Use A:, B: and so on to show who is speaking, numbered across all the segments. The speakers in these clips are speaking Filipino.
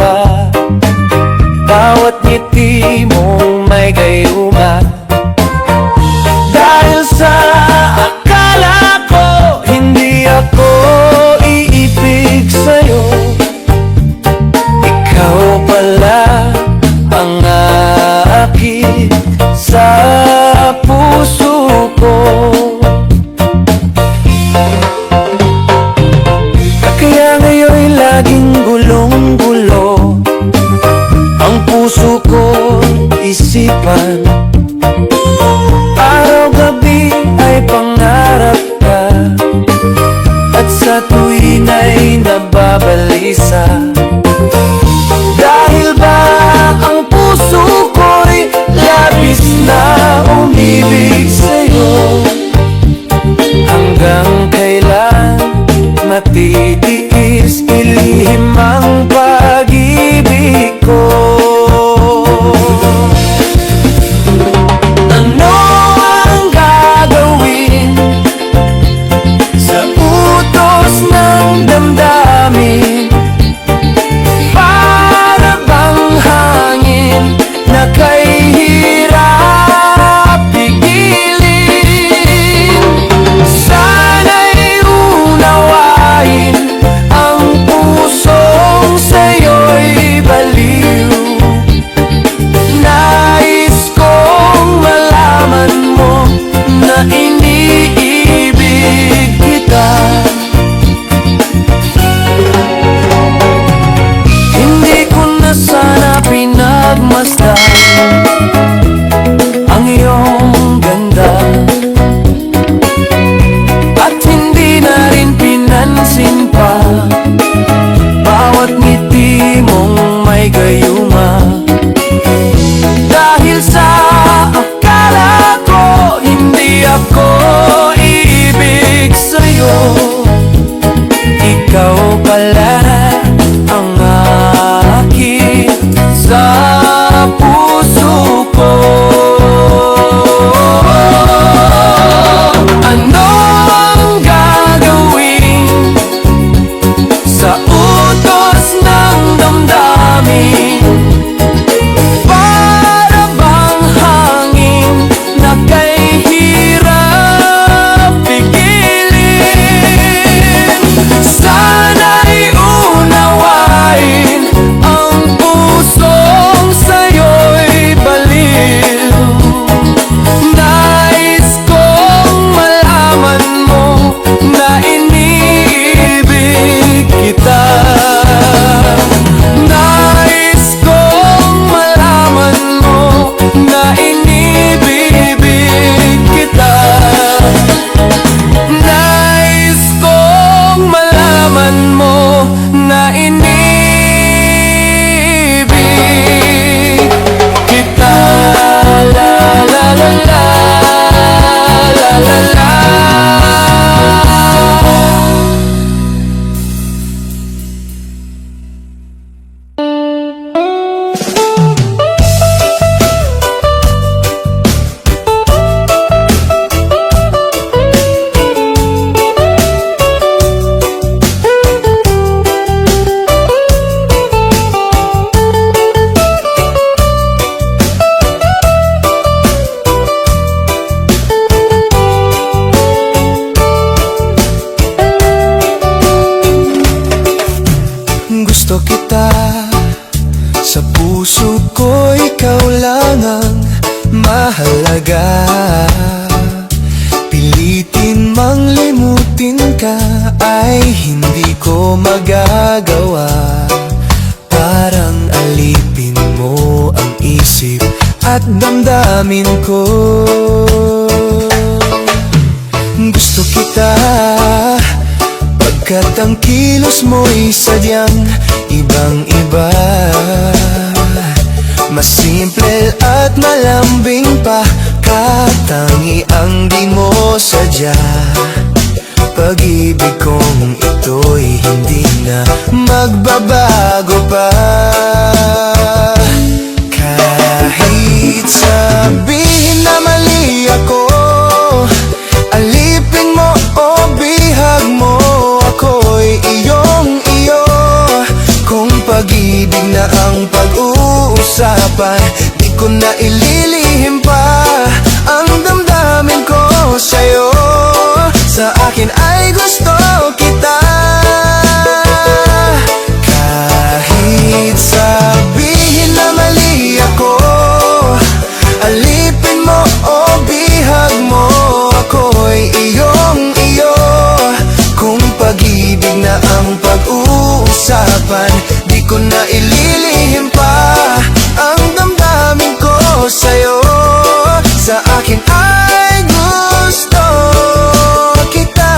A: ba? Bawat ngiti mong may gayuma. Dahil sa akala ko hindi ako iibig sa'yo, ikaw pala ang aakit sa puso ko. Kaya ngayon'y laging gulong-gulo ang puso ko, isipan. Araw-gabi ay pangarap ka, at sa tuwin ay nababalisa. Dahil ba ang puso ko'y labis na umibig sa'yo? Hanggang kailan matitiis ilihim ang pag-ibig ko? Ano ang gagawin sa utos ng damdamin? Para bang hangin na kay hirap pigilin? Sana'y unawain ang pusong sa'yo'y baliw. Nais kong malaman mo na iniibig kita. Hindi ko na sana pinagmasdan ang iyong ganda, at hindi na rin pinansin pa bawat ngiti mong may gayuma. Dahil sa akala ko hindi ako iibig sa'yo, ikaw pala ang aakit sa puso ko. Ano ang gagawin sa utos ng damdamin? Para bang hangin na kay hirap pigilin? Sana'y unawain ang pusong sa'yo'y baliw. Nais kong malaman mo na iniibig kita. Nais kong malaman mo na inibibig kita. Nais kong malaman mo na inibig kita. La la la la, la la la. Gusto kita, sa puso ko ikaw lang ang mahalaga. Pilitin mang limutin ka ay hindi ko magagawa. Parang alipin mo ang isip at damdamin ko. Gusto kita pagkat ang kilos mo'y sadyang ibang-iba. Mas simple at malambing pa, katangi ang di mo sadya. Pag-ibig kong ito'y hindi na magbabago pa. Kahit sabihin na mali ako, alipin mo o bihag mo, ako'y iyong iyo. Kung pag-ibig pag-ibig na ang pag-uusapan, di ko na ililihim pa ang damdamin ko sa'yo. Sa akin ay gusto kita, kahit sabihin na mali ako, alipin mo o bihag mo, ako'y iyong-iyo. Kung pag-ibig na ang pag-uusapan, di ko na ililihim pa ang damdamin ko sa'yo. Sa akin ay gusto kita.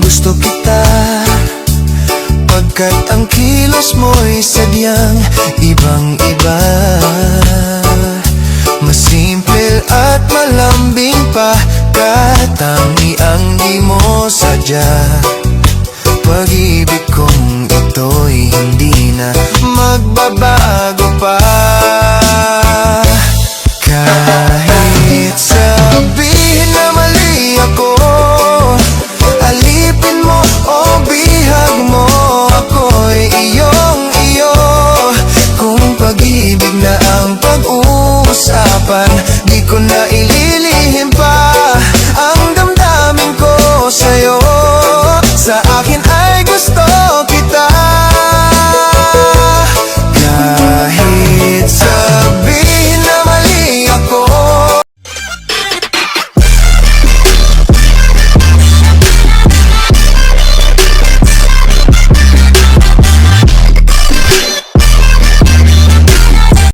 A: Gusto kita pagkat ang kilos mo'y sadyang ibang-iba. Masimple at malambing pa, katangiang di mo sadya. Pag-ibig kong ito'y hindi na magbabago pa. Kahit sabihin na mali ako, alipin mo o bihag mo, ako'y iyong-iyo. Kung pag-ibig na ang pag-uusapan,